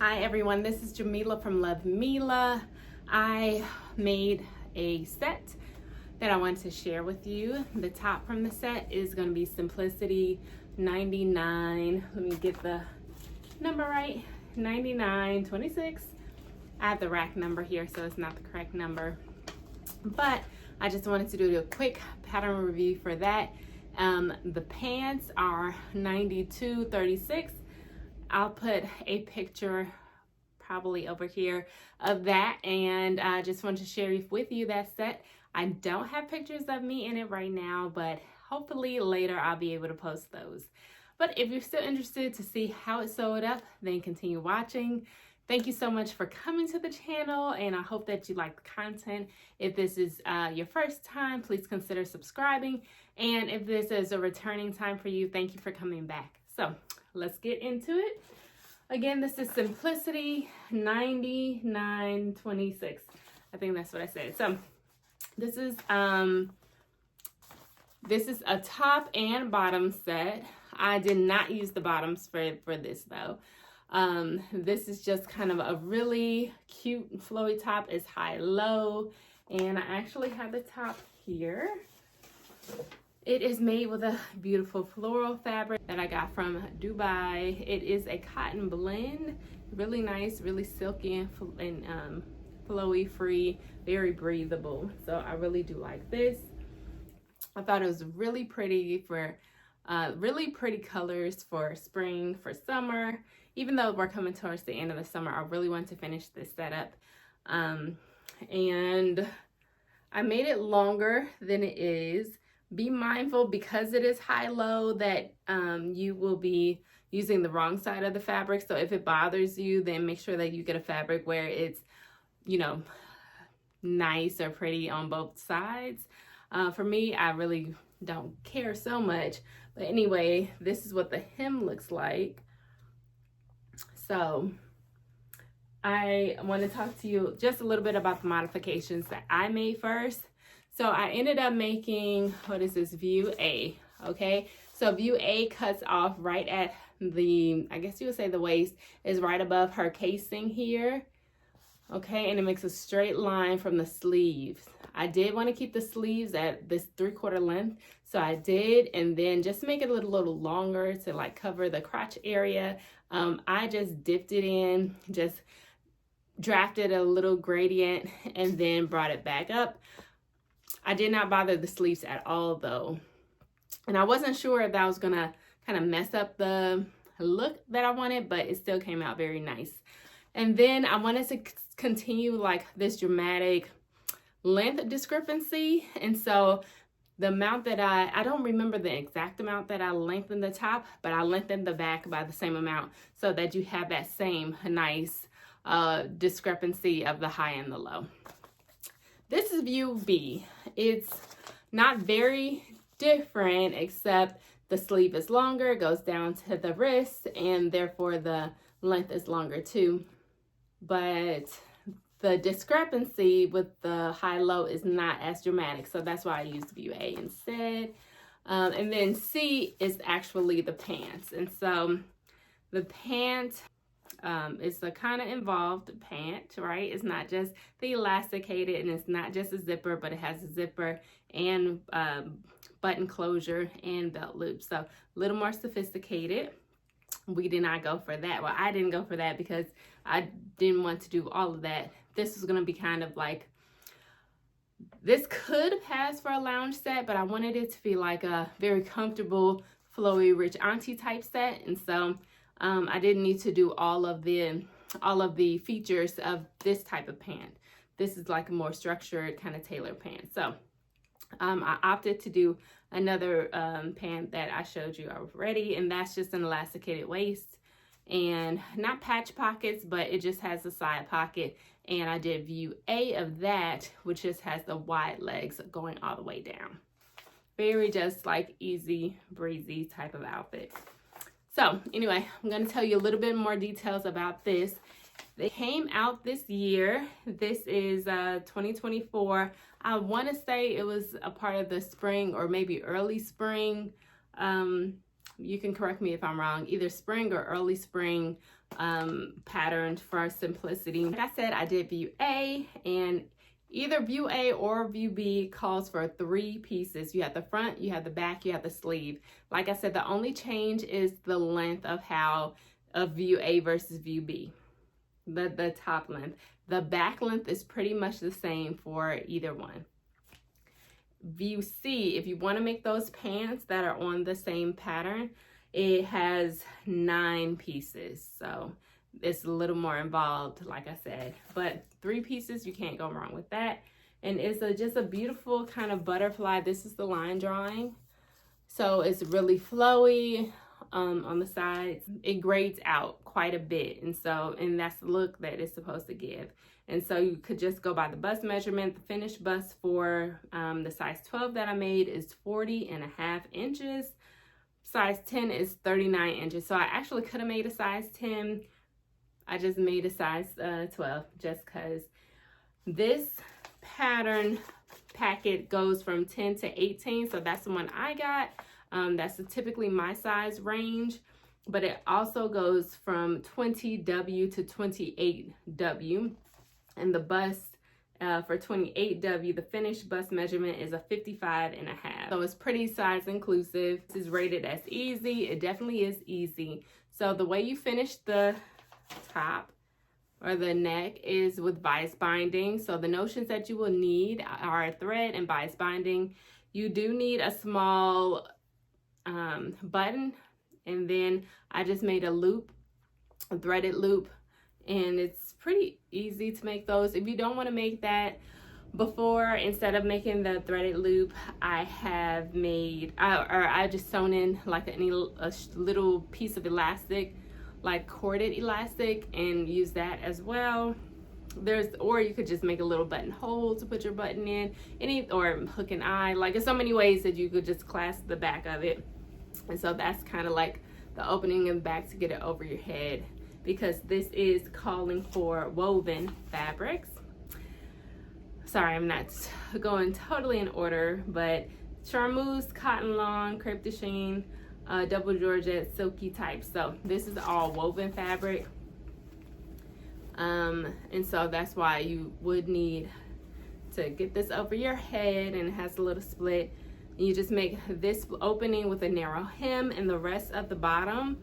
Hi everyone, this is Jamila from Love Mila. I made a set that I want to share with you. The top from the set is going to be Simplicity 99. Let me get the number right. 9926. I have the rack number here, so it's not the correct number. But I just wanted to do a quick pattern review for that. The pants are 9236. I'll put a picture probably over here of that, and I just want to share with you that set. I don't have pictures of me in it right now, but hopefully later I'll be able to post those. But if you're still interested to see how it's sewed up, then continue watching. Thank you so much for coming to the channel, and I hope that you like the content. If this is your first time, please consider subscribing. And if this is a returning time for you, thank you for coming back. So let's get into it. Again, this is Simplicity 9926. I think that's what I said. So this is a top and bottom set. I did not use the bottoms for this though. This is just kind of a really cute flowy top. It's high-low, and I actually have the top here. It is made with a beautiful floral fabric that I got from Dubai. It is a cotton blend, really nice, really silky and flowy free, very breathable. So I really do like this. I thought it was really pretty for really pretty colors for spring, for summer. Even though we're coming towards the end of the summer, I really want to finish this setup. And I made it longer than it is. Be mindful, because it is high-low, that you will be using the wrong side of the fabric. So if it bothers you, then make sure that you get a fabric where it's, you know, nice or pretty on both sides. For me, I really don't care so much. But anyway, this is what the hem looks like. So I want to talk to you just a little bit about the modifications that I made first. So I ended up making, what is this, view A, okay? So view A cuts off right at the, I guess you would say the waist is right above her casing here, okay? And it makes a straight line from the sleeves. I did want to keep the sleeves at this 3/4 length, so I did, and then just to make it a little longer to like cover the crotch area, I just dipped it in, just drafted a little gradient, and then brought it back up. I did not bother the sleeves at all though. And I wasn't sure if that was gonna kind of mess up the look that I wanted, but it still came out very nice. And then I wanted to continue like this dramatic length discrepancy. And so the amount that I don't remember the exact amount that I lengthened the top, but I lengthened the back by the same amount so that you have that same nice discrepancy of the high and the low. This is view B. It's not very different, except the sleeve is longer, goes down to the wrist, and therefore the length is longer too. But the discrepancy with the high-low is not as dramatic, so that's why I used view A instead. And then C is actually the pants. And so the pant, it's a kind of involved pant, right? It's not just the elasticated, and it's not just a zipper, but it has a zipper and button closure and belt loop. So a little more sophisticated. We did not go for that. Well, I didn't go for that because I didn't want to do all of that. This is going to be kind of like, this could pass for a lounge set, but I wanted it to be like a very comfortable, flowy, rich auntie type set. And so I didn't need to do all of the features of this type of pant. This is like a more structured kind of tailored pant. So I opted to do another pant that I showed you already, and that's just an elasticated waist and not patch pockets, but it just has a side pocket. And I did view A of that, which just has the wide legs going all the way down. Very just like easy breezy type of outfit. So anyway, I'm going to tell you a little bit more details about this. They came out this year. This is 2024. I want to say it was a part of the spring or maybe early spring. You can correct me if I'm wrong. Either spring or early spring pattern for simplicity. Like I said, I did view A, and either view A or view B calls for 3 pieces. You have the front, you have the back, you have the sleeve. Like I said, the only change is the length of view A versus view B, the top length. The back length is pretty much the same for either one. View C, if you want to make those pants that are on the same pattern, it has 9 pieces, so it's a little more involved, like I said, but 3 pieces, you can't go wrong with that. And it's just a beautiful kind of butterfly. This is the line drawing, so it's really flowy on the sides. It grades out quite a bit, and that's the look that it's supposed to give. And so you could just go by the bust measurement. The finished bust for the size 12 that I made is 40.5 inches. Size 10 is 39 inches. So I actually could have made a size 10. I just made a size 12 just because this pattern packet goes from 10 to 18. So that's the one I got. That's typically my size range. But it also goes from 20W to 28W. And the bust for 28W, the finished bust measurement is a 55.5. So it's pretty size inclusive. This is rated as easy. It definitely is easy. So the way you finish the top or the neck is with bias binding. So the notions that you will need are thread and bias binding. You do need a small button, and then I just made a loop, a threaded loop, and it's pretty easy to make those. If you don't want to make that before, instead of making the threaded loop, I have made, I just sewn in like a little piece of elastic, like corded elastic, and use that as well. Or you could just make a little buttonhole to put your button in, or hook an eye. Like, there's so many ways that you could just clasp the back of it. And so that's kind of like the opening in the back to get it over your head, because this is calling for woven fabrics. Sorry, I'm not going totally in order, but charmeuse, cotton lawn, crepe de chine, double georgette, silky type. So this is all woven fabric. And so that's why you would need to get this over your head, and it has a little split. And you just make this opening with a narrow hem, and the rest of the bottom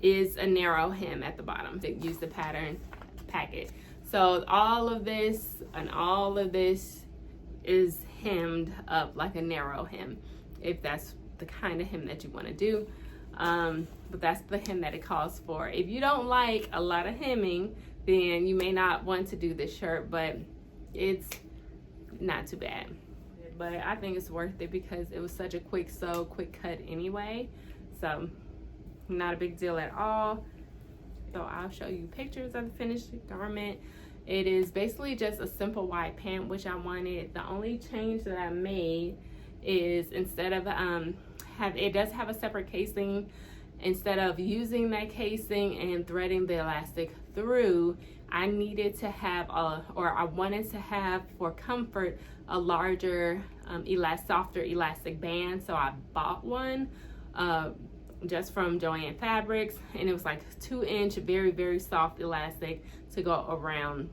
is a narrow hem at the bottom to use the pattern packet. So all of this and all of this is hemmed up like a narrow hem, if that's the kind of hem that you want to do. But that's the hem that it calls for. If you don't like a lot of hemming, then you may not want to do this shirt, but it's not too bad. But I think it's worth it because it was such a quick sew, quick cut anyway. So not a big deal at all. So I'll show you pictures of the finished garment. It is basically just a simple white pant, which I wanted. The only change that I made is, instead of it does have a separate casing. Instead of using that casing and threading the elastic through, I needed to have I wanted to have, for comfort, a larger softer elastic band. So I bought one just from Joann Fabrics, and it was like 2-inch, very, very soft elastic to go around.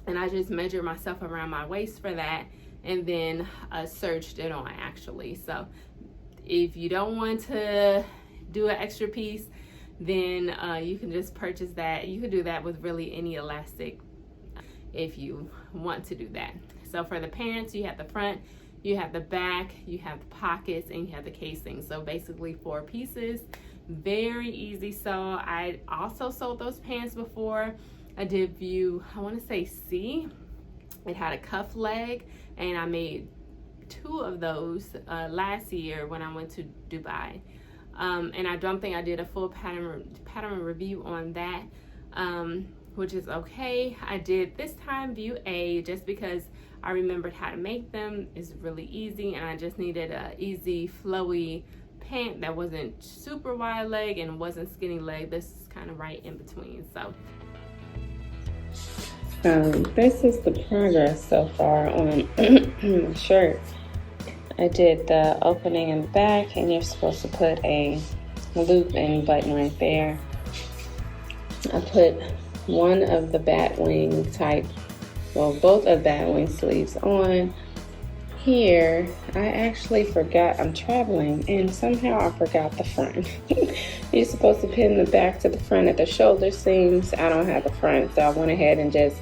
And I just measured myself around my waist for that, and then serged it on actually. So if you don't want to do an extra piece, then you can just purchase that. You could do that with really any elastic if you want to do that. So for the pants, you have the front, you have the back, you have the pockets, and you have the casing. So basically 4 pieces, very easy sew. I also sewed those pants before. I did view, I want to say C. It had a cuff leg, and I made 2 of those last year when I went to Dubai. And I don't think I did a full pattern review on that, which is okay. I did this time view A just because I remembered how to make them. It's really easy, and I just needed a easy flowy pant that wasn't super wide leg and wasn't skinny leg. This is kind of right in between. So this is the progress so far on the shirt. I did the opening in the back, and you're supposed to put a loop and button right there. I put one of the bat wing type, well, both of bat wing sleeves on. Here, I actually forgot I'm traveling and somehow I forgot the front. You're supposed to pin the back to the front at the shoulder seams. I don't have the front, so I went ahead and just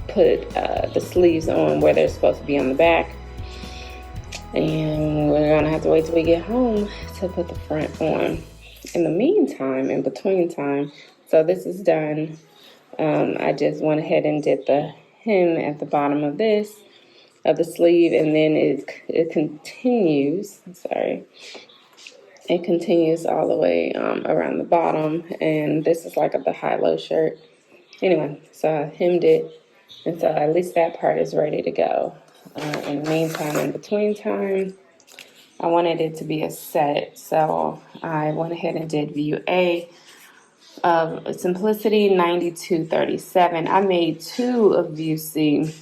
put the sleeves on where they're supposed to be on the back. And we're gonna have to wait till we get home to put the front on. In the meantime, in between time, so this is done. I just went ahead and did the hem at the bottom of this, of the sleeve, and then it continues, it continues all the way around the bottom, and this is like the high-low shirt. Anyway, so I hemmed it, and so at least that part is ready to go. In the meantime, in between time, I wanted it to be a set, so I went ahead and did view A of Simplicity 9237. I made 2 of view C,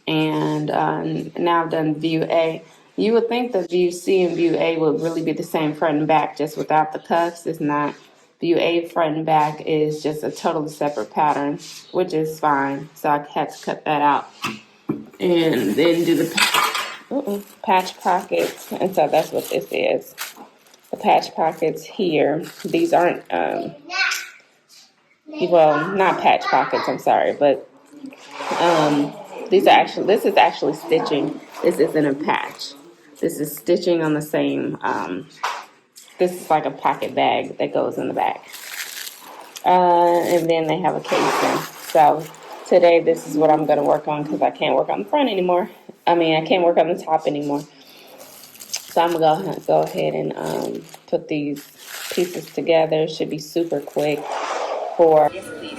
and now I've done view A. You would think that view C and view A would really be the same front and back, just without the cuffs. It's not. View A front and back is just a totally separate pattern, which is fine. So I had to cut that out. And then do the patch pockets. And so that's what this is. The patch pockets here. These aren't, well, not patch pockets, I'm sorry, but this is actually stitching. This isn't a patch. This is stitching on the same, this is like a pocket bag that goes in the back. And then they have a casing. So today this is what I'm going to work on because I can't work on the front anymore. I can't work on the top anymore. So I'm going to go ahead and put these pieces together. It should be super quick for... Yes, please.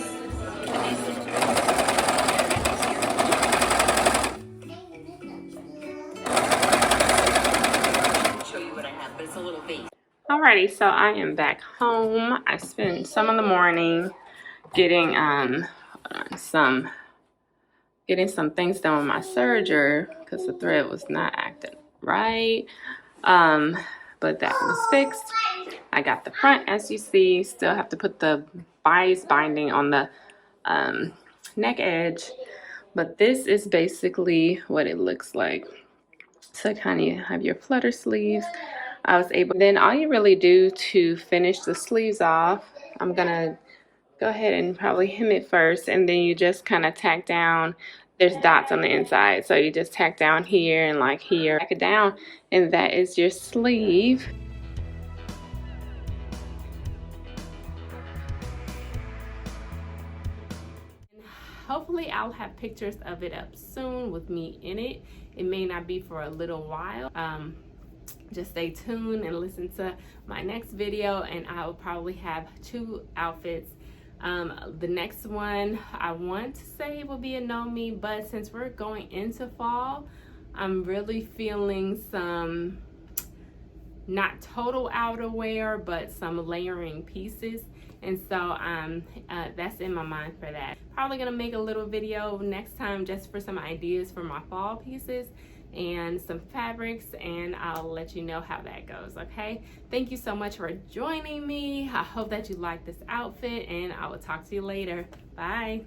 Alrighty, so I am back home. I spent some of the morning getting some things done with my serger because the thread was not acting right. But that was fixed. I got the front, as you see. Still have to put the bias binding on the neck edge, but this is basically what it looks like. So kind of have your flutter sleeves. I was able, then all you really do to finish the sleeves off, I'm gonna go ahead and probably hem it first, and then you just kind of tack down. There's dots on the inside, so you just tack down here and like here, tack it down, and that is your sleeve. Hopefully I'll have pictures of it up soon with me in it. It may not be for a little while. Just stay tuned and listen to my next video, and I will probably have 2 outfits. The next one I want to say will be a no me, but since we're going into fall, I'm really feeling some not total outerwear, but some layering pieces, and so that's in my mind for that. Probably gonna make a little video next time just for some ideas for my fall pieces and some fabrics, and I'll let you know how that goes. Okay, thank you so much for joining me. I hope that you like this outfit, and I will talk to you later. Bye.